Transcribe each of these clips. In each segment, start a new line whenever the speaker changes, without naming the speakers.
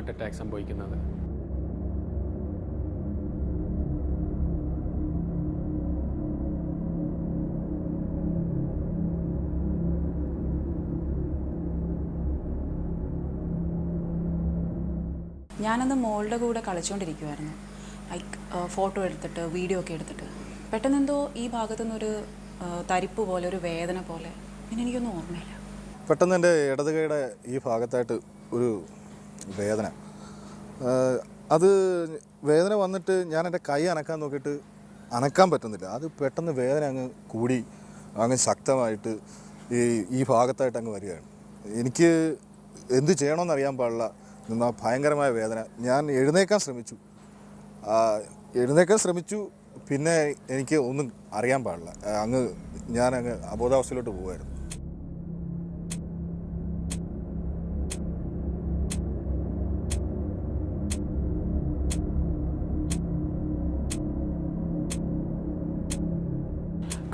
Heart attack സംഭവിക്കുന്നത്.
ഞാനന്ന് മോളുടെ കൂടെ കളിച്ചുകൊണ്ടിരിക്കുമായിരുന്നു. ലൈക്ക് ഫോട്ടോ എടുത്തിട്ട് വീഡിയോ ഒക്കെ എടുത്തിട്ട് പെട്ടെന്ന് എന്തോ ഈ ഭാഗത്തു നിന്നൊരു തരിപ്പ് പോലെ, ഒരു വേദന പോലെ. പിന്നെ എനിക്കൊന്നും ഓർമ്മയില്ല.
പെട്ടെന്ന് എൻ്റെ ഇടതുകൈയുടെ ഈ ഭാഗത്തായിട്ട് ഒരു വേദന, അത് വേദന വന്നിട്ട് ഞാൻ എൻ്റെ കൈ അനക്കാൻ നോക്കിയിട്ട് അനക്കാൻ പറ്റുന്നില്ല. അത് പെട്ടെന്ന് വേദന അങ്ങ് കൂടി അങ്ങ് ശക്തമായിട്ട് ഈ ഭാഗത്തായിട്ട് അങ്ങ് വരികയാണ്. എനിക്ക് എന്ത് ചെയ്യണമെന്നറിയാൻ പാടില്ല. എന്നാൽ ഭയങ്കരമായ വേദന. ഞാൻ എഴുന്നേക്കാൻ ശ്രമിച്ചു. പിന്നെ എനിക്ക് ഒന്നും അറിയാൻ പാടില്ല. ഞാനങ്ങ് അബോധാവസ്ഥയിലോട്ട് പോകുമായിരുന്നു.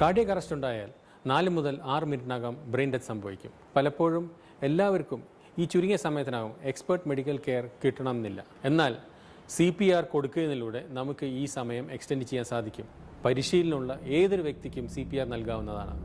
കാർഡിയക് അറസ്റ്റ് ഉണ്ടായാൽ 4 മുതൽ 6 മിനിറ്റിനകം ബ്രെയിൻ ഡെത്ത് സംഭവിക്കും. പലപ്പോഴും എല്ലാവർക്കും ഈ ചുരുങ്ങിയ സമയത്തിനകം എക്സ്പേർട്ട് മെഡിക്കൽ കെയർ കിട്ടണമെന്നില്ല. എന്നാൽ CPR കൊടുക്കുന്നതിലൂടെ നമുക്ക് ഈ സമയം എക്സ്റ്റെൻഡ് ചെയ്യാൻ സാധിക്കും. പരിശീലനമുള്ള ഏതൊരു വ്യക്തിക്കും CPR നൽകാവുന്നതാണ്.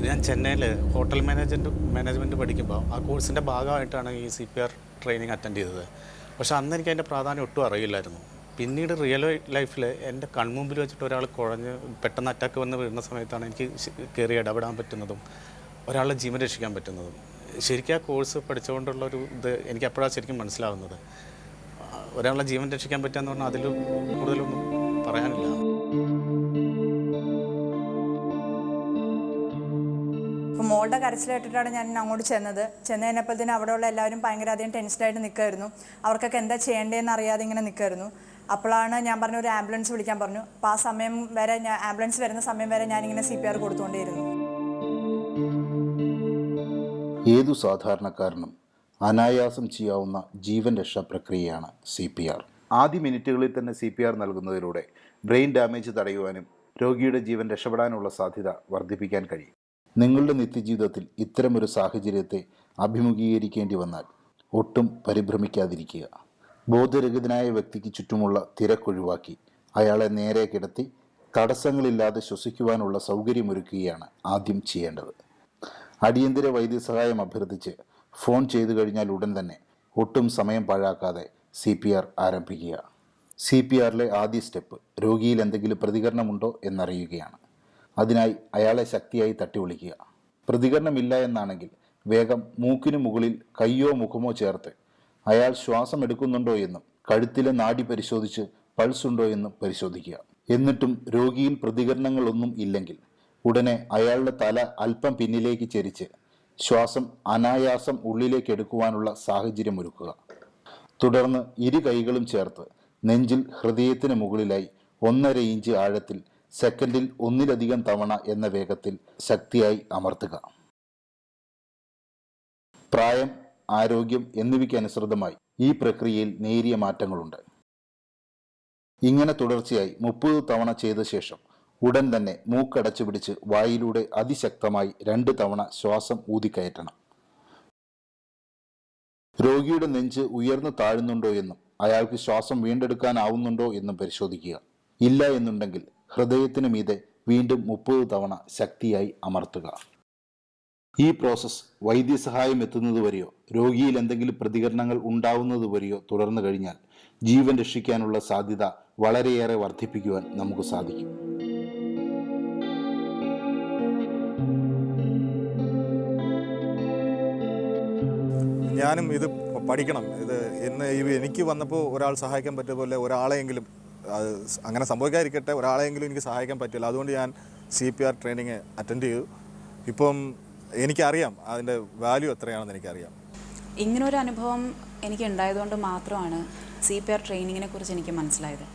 ഞാൻ ചെന്നൈയിൽ ഹോട്ടൽ മാനേജ്മെൻറ്റ് പഠിക്കുമ്പോൾ ആ കോഴ്സിൻ്റെ ഭാഗമായിട്ടാണ് ഈ CPR ട്രെയിനിങ് അറ്റൻഡ് ചെയ്തത്. പക്ഷേ അന്ന് എനിക്ക് അതിൻ്റെ പ്രാധാന്യം ഒട്ടും അറിയില്ലായിരുന്നു. പിന്നീട് റിയൽ ലൈഫിൽ എൻ്റെ കൺമുമ്പിൽ വെച്ചിട്ട് ഒരാൾ കുഴഞ്ഞ് പെട്ടെന്ന് അറ്റാക്ക് വന്ന് വീഴുന്ന സമയത്താണ് എനിക്ക് കയറി ഇടപെടാൻ പറ്റുന്നതും ഒരാളുടെ ജീവൻ രക്ഷിക്കാൻ പറ്റുന്നതും. ശരിക്കും ആ കോഴ്സ് പഠിച്ചുകൊണ്ടുള്ളൊരു ഇത് എനിക്ക് അപ്പോഴാണ് ശരിക്കും മനസ്സിലാവുന്നത്. ഒരാളുടെ ജീവൻ രക്ഷിക്കാൻ പറ്റുകയെന്ന് പറഞ്ഞാൽ അതിൽ കൂടുതലൊന്നും പറയാനില്ല.
അപ്പോൾ മോളുടെ കരച്ചിലായിട്ടിട്ടാണ് ഞാൻ അങ്ങോട്ട് ചെന്ന് കഴിഞ്ഞപ്പോഴത്തേനും അവിടെയുള്ള എല്ലാവരും ഭയങ്കര അധികം ടെൻഷനായിട്ട് നിൽക്കുമായിരുന്നു. അവർക്കൊക്കെ എന്താ ചെയ്യേണ്ടതെന്ന് അറിയാതെ ഇങ്ങനെ നിൽക്കുമായിരുന്നു. അപ്പോഴാണ് ഞാൻ പറഞ്ഞു ഒരു ആംബുലൻസ് വിളിക്കാൻ പറഞ്ഞു. അപ്പോൾ ആ സമയം വരെ ആംബുലൻസ് വരുന്ന സമയം വരെ ഞാനിങ്ങനെ CPR കൊടുത്തുകൊണ്ടേയിരുന്നു.
ഏതു സാധാരണക്കാരനും അനായാസം ചെയ്യാവുന്ന ജീവൻ രക്ഷാ പ്രക്രിയയാണ് CPR. ആദ്യ മിനിറ്റുകളിൽ തന്നെ CPR നൽകുന്നതിലൂടെ ബ്രെയിൻ ഡാമേജ് തടയുവാനും രോഗിയുടെ ജീവൻ രക്ഷപ്പെടാനുള്ള സാധ്യത വർദ്ധിപ്പിക്കാൻ കഴിയും. നിങ്ങളുടെ നിത്യജീവിതത്തിൽ ഇത്തരമൊരു സാഹചര്യത്തെ അഭിമുഖീകരിക്കേണ്ടി വന്നാൽ ഒട്ടും പരിഭ്രമിക്കാതിരിക്കുക. ബോധരഹിതനായ വ്യക്തിക്ക് ചുറ്റുമുള്ള തിരക്കൊഴിവാക്കി അയാളെ നേരെ കിടത്തി തടസ്സങ്ങളില്ലാതെ ശ്വസിക്കുവാനുള്ള സൗകര്യമൊരുക്കുകയാണ് ആദ്യം ചെയ്യേണ്ടത്. അടിയന്തര വൈദ്യസഹായം അഭ്യർത്ഥിച്ച് ഫോൺ ചെയ്തു കഴിഞ്ഞാൽ ഉടൻ തന്നെ ഒട്ടും സമയം പാഴാക്കാതെ CPR ആരംഭിക്കുക. CPRലെ ആദ്യ സ്റ്റെപ്പ് രോഗിയിൽ എന്തെങ്കിലും പ്രതികരണമുണ്ടോ എന്നറിയുകയാണ്. അതിനായി അയാളെ ശക്തിയായി തട്ടി വിളിക്കുക. പ്രതികരണമില്ല എന്നാണെങ്കിൽ വേഗം മൂക്കിനു മുകളിൽ കയ്യോ മുഖമോ ചേർത്ത് അയാൾ ശ്വാസം എടുക്കുന്നുണ്ടോ എന്നും കഴുത്തിലെ നാഡി പരിശോധിച്ച് പൾസ് ഉണ്ടോ എന്നും പരിശോധിക്കുക. എന്നിട്ടും രോഗിയിൽ പ്രതികരണങ്ങളൊന്നും ഇല്ലെങ്കിൽ ഉടനെ അയാളുടെ തല അല്പം പിന്നിലേക്ക് ചെരിച്ച് ശ്വാസം അനായാസം ഉള്ളിലേക്ക് എടുക്കുവാനുള്ള സാഹചര്യമൊരുക്കുക. തുടർന്ന് ഇരു കൈകളും ചേർത്ത് നെഞ്ചിൽ ഹൃദയത്തിന് മുകളിലായി 1.5 ഇഞ്ച് ആഴത്തിൽ സെക്കൻഡിൽ 1-ലധികം തവണ എന്ന വേഗത്തിൽ ശക്തിയായി അമർത്തുക. പ്രായം, ആരോഗ്യം എന്നിവയ്ക്കനുസൃതമായി ഈ പ്രക്രിയയിൽ നേരിയ മാറ്റങ്ങളുണ്ട്. ഇങ്ങനെ തുടർച്ചയായി 30 തവണ ചെയ്ത ശേഷം ഉടൻ തന്നെ മൂക്കടച്ചു പിടിച്ച് വായിലൂടെ അതിശക്തമായി 2 തവണ ശ്വാസം ഊതിക്കയറ്റണം. രോഗിയുടെ നെഞ്ച് ഉയർന്നു താഴുന്നുണ്ടോ എന്നും അയാൾക്ക് ശ്വാസം വീണ്ടെടുക്കാനാവുന്നുണ്ടോ എന്നും പരിശോധിക്കുക. ഇല്ല എന്നുണ്ടെങ്കിൽ ഹൃദയത്തിനു മീതെ വീണ്ടും 30 തവണ ശക്തിയായി അമർത്തുക. ഈ പ്രോസസ്സ് വൈദ്യസഹായം എത്തുന്നതുവരെയോ രോഗിയിൽ എന്തെങ്കിലും പ്രതികരണങ്ങൾ ഉണ്ടാവുന്നതുവരെയോ തുടർന്നു കഴിഞ്ഞാൽ ജീവൻ രക്ഷിക്കാനുള്ള സാധ്യത വളരെയേറെ വർദ്ധിപ്പിക്കുവാൻ നമുക്ക് സാധിക്കും.
ഞാനും ഇത് പഠിക്കണം. എനിക്ക് വന്നപ്പോൾ ഒരാൾ സഹായിക്കാൻ പറ്റിയ പോലെ ഒരാളെയെങ്കിലും, അങ്ങനെ സംഭവിക്കാതിരിക്കട്ടെ, ഒരാളെയെങ്കിലും എനിക്ക് സഹായിക്കാൻ പറ്റില്ല. അതുകൊണ്ട് ഞാൻ CPR ട്രെയിനിങ് അറ്റൻഡ് ചെയ്തു. ഇപ്പം എനിക്കറിയാം അതിൻ്റെ വാല്യൂ എത്രയാണെന്ന് എനിക്കറിയാം.
ഇങ്ങനൊരു അനുഭവം എനിക്ക് ഉണ്ടായതുകൊണ്ട് മാത്രമാണ് CPR ട്രെയിനിങ്ങിനെ കുറിച്ച് എനിക്ക് മനസ്സിലായത്.